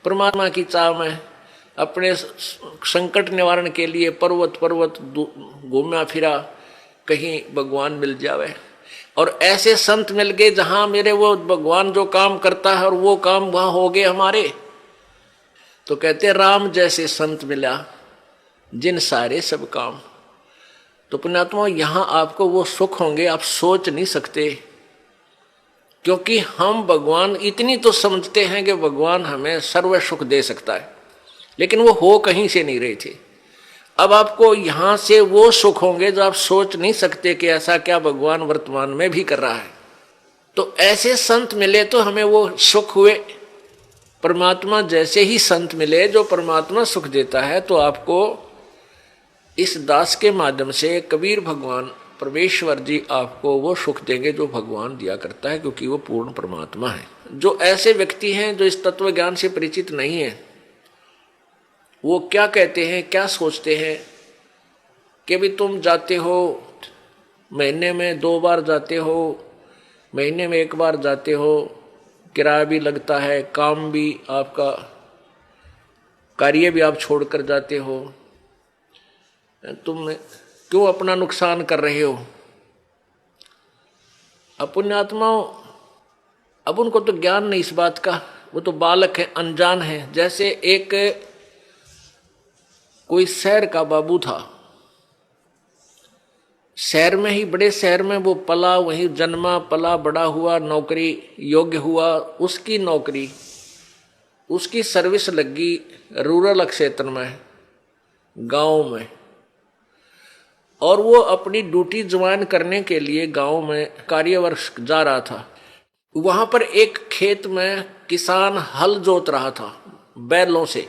परमात्मा की चाह में अपने संकट निवारण के लिए पर्वत पर्वत घूमा फिरा, कहीं भगवान मिल जावे। और ऐसे संत मिल गए जहां मेरे वो भगवान जो काम करता है और वो काम वहां हो गए हमारे। तो कहते राम जैसे संत मिला जिन सारे सब काम। तो पुण्यात्मा यहां आपको वो सुख होंगे आप सोच नहीं सकते, क्योंकि हम भगवान इतनी तो समझते हैं कि भगवान हमें सर्व सुख दे सकता है, लेकिन वो हो कहीं से नहीं रहे थे। अब आपको यहां से वो सुख होंगे जो आप सोच नहीं सकते कि ऐसा क्या भगवान वर्तमान में भी कर रहा है। तो ऐसे संत मिले तो हमें वो सुख हुए। परमात्मा जैसे ही संत मिले जो परमात्मा सुख देता है, तो आपको इस दास के माध्यम से कबीर भगवान परमेश्वर जी आपको वो सुख देंगे जो भगवान दिया करता है, क्योंकि वो पूर्ण परमात्मा है। जो ऐसे व्यक्ति हैं जो इस तत्व ज्ञान से परिचित नहीं है, वो क्या कहते हैं, क्या सोचते हैं कि भी तुम जाते हो, महीने में 2 बार जाते हो, महीने में 1 बार जाते हो, किराया भी लगता है, काम भी आपका, कार्य भी आप छोड़कर जाते हो, तुम क्यों अपना नुकसान कर रहे हो। पुण्यात्माओं, अब उनको तो ज्ञान नहीं इस बात का, वो तो बालक है, अनजान है। जैसे एक कोई शहर का बाबू था, शहर में ही, बड़े शहर में वो पला, वहीं जन्मा पला बड़ा हुआ, नौकरी योग्य हुआ, उसकी नौकरी, उसकी सर्विस लगी रूरल क्षेत्र में, गांव में, और वो अपनी ड्यूटी ज्वाइन करने के लिए गांव में कार्यवर्ष जा रहा था। वहां पर एक खेत में किसान हल जोत रहा था बैलों से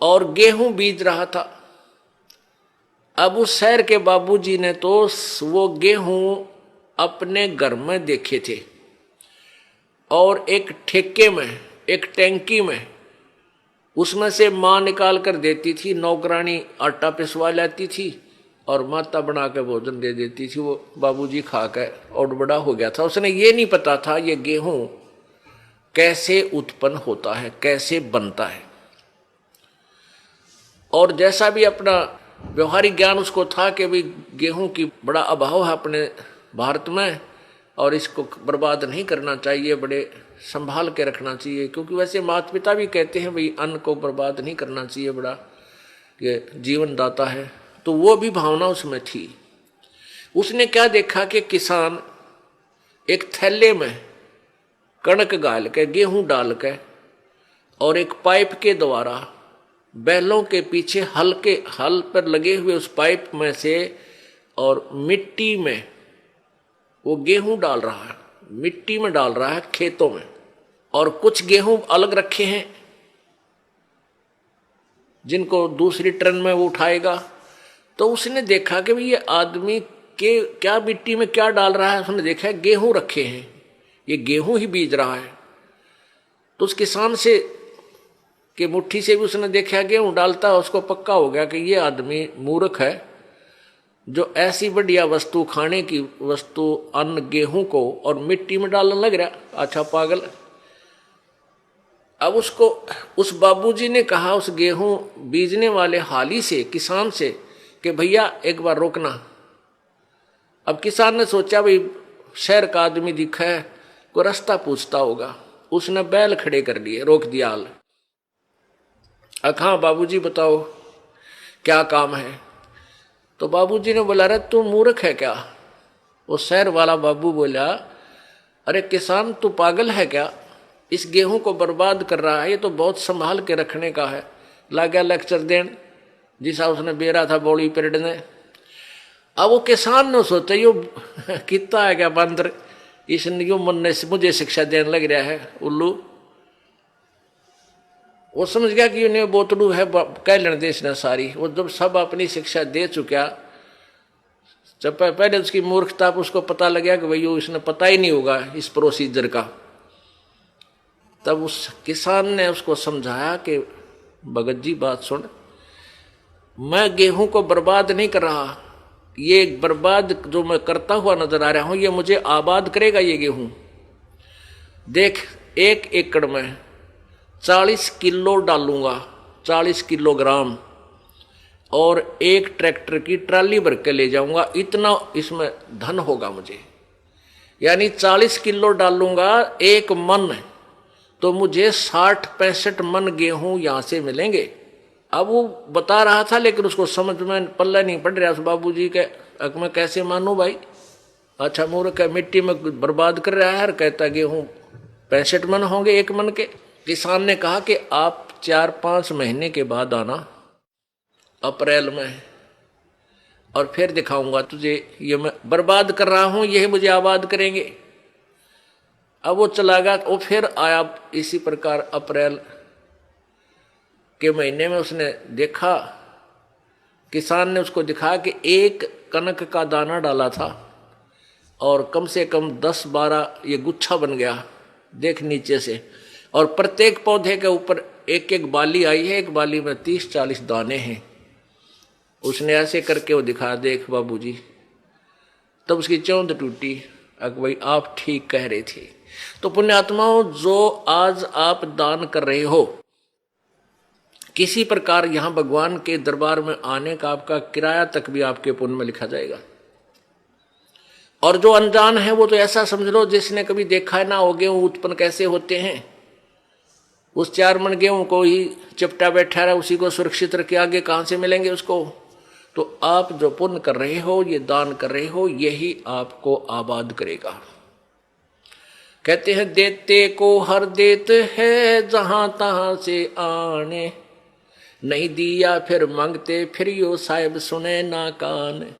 और गेहूं बीज रहा था। अब उस शहर के बाबूजी ने तो वो गेहूं अपने घर में देखे थे और एक ठेके में, एक टैंकी में, उसमें से माँ निकाल कर देती थी, नौकरानी आटा पिसवा लाती थी और माता बना के भोजन दे देती थी। वो बाबूजी खा कर और बड़ा हो गया था। उसने ये नहीं पता था ये गेहूं कैसे उत्पन्न होता है, कैसे बनता है। और जैसा भी अपना व्यवहारिक ज्ञान उसको था कि भाई गेहूं की बड़ा अभाव है अपने भारत में और इसको बर्बाद नहीं करना चाहिए, बड़े संभाल के रखना चाहिए, क्योंकि वैसे माता पिता भी कहते हैं भाई अन्न को बर्बाद नहीं करना चाहिए, बड़ा ये जीवन दाता है। तो वो भी भावना उसमें थी। उसने क्या देखा कि किसान एक थैले में कणक गाल के, गेहूं डाल के, और एक पाइप के द्वारा बैलों के पीछे हल पर लगे हुए उस पाइप में से और मिट्टी में वो गेहूं डाल रहा है, मिट्टी में डाल रहा है खेतों में, और कुछ गेहूं अलग रखे हैं जिनको दूसरी ट्रेन में वो उठाएगा। तो उसने देखा कि भाई ये आदमी के क्या मिट्टी में क्या डाल रहा है। उसने देखा गेहूं रखे हैं, ये गेहूं ही बीज रहा है। तो उस किसान से कि मुट्ठी से भी उसने देखा गेहूं डालता है, उसको पक्का हो गया कि ये आदमी मूर्ख है जो ऐसी बढ़िया वस्तु, खाने की वस्तु, अन्न, गेहूं को और मिट्टी में डालने लग रहा, अच्छा पागल। अब उसको उस बाबूजी ने कहा उस गेहूं बीजने वाले हाली से, किसान से, कि भैया एक बार रोकना। अब किसान ने सोचा भाई शहर का आदमी दिखा है, कोई रास्ता पूछता होगा। उसने बैल खड़े कर लिए, रोक दिया हाल। हाँ बाबूजी बताओ क्या काम है। तो बाबूजी ने बोला अरे तू मूर्ख है क्या। वो शहर वाला बाबू बोला अरे किसान तू पागल है क्या, इस गेहूं को बर्बाद कर रहा है, ये तो बहुत संभाल के रखने का है। ला गया लेक्चर देन जिसा उसने बेरा था बॉडी पीरियड ने। अब वो किसान ने सोचा यो कितना है क्या बंदर, इसने यो मन ने मुझे शिक्षा देने लग रहा है उल्लू। वो समझ गया कि उन्हें बोतलू है कह लेने दे इसने सारी। वो जब सब अपनी शिक्षा दे चुका, जब पहले उसकी मूर्खता उसको पता लग गया कि भाई इसने पता ही नहीं होगा इस प्रोसीजर का, तब उस किसान ने उसको समझाया कि भगत जी बात सुन, मैं गेहूं को बर्बाद नहीं कर रहा, ये बर्बाद जो मैं करता हुआ नजर आ रहा हूं ये मुझे आबाद करेगा। ये गेहूं देख 1 एकड़ में 40 किलो डालूंगा, 40 किलोग्राम, और एक ट्रैक्टर की ट्राली भर के ले जाऊंगा, इतना इसमें धन होगा मुझे। यानी 40 किलो डालूंगा एक मन, तो मुझे 60-65 मन गेहूं यहां से मिलेंगे। अब वो बता रहा था लेकिन उसको समझ में पल्ला नहीं पड़ रहा। बाबूजी के अक मैं कैसे मानूं भाई, अच्छा मूर्ख है, मिट्टी में बर्बाद कर रहा है। कहता गेहूं 65 मन होंगे एक मन के। किसान ने कहा कि आप 4-5 महीने के बाद आना, अप्रैल में, और फिर दिखाऊंगा तुझे, ये मैं बर्बाद कर रहा हूं, यही मुझे आबाद करेंगे। अब वो चला गया, वो फिर आया इसी प्रकार अप्रैल के महीने में। उसने देखा, किसान ने उसको दिखाया कि एक कनक का दाना डाला था और कम से कम 10-12 ये गुच्छा बन गया, देख नीचे से, और प्रत्येक पौधे के ऊपर एक एक बाली आई है, एक बाली में 30-40 दाने हैं। उसने ऐसे करके वो दिखा, देख बाबूजी। तब उसकी चौंध टूटी, भाई आप ठीक कह रहे थे। तो पुण्यात्माओं, जो आज आप दान कर रहे हो, किसी प्रकार यहां भगवान के दरबार में आने का आपका किराया तक भी आपके पुण्य में लिखा जाएगा। और जो अनजान है वो तो ऐसा समझ लो जिसने कभी देखा ना हो गेहूं उत्पन्न कैसे होते हैं, उस 4 मन गेहूं को ही चिपटा बैठा रहा, उसी को सुरक्षित रखे, आगे कहां से मिलेंगे उसको। तो आप जो पुण्य कर रहे हो, ये दान कर रहे हो, यही आपको आबाद करेगा। कहते हैं देते को हर देत है, जहां तहां से आने, नहीं दिया फिर मांगते, फिर यो साहिब सुने ना कान।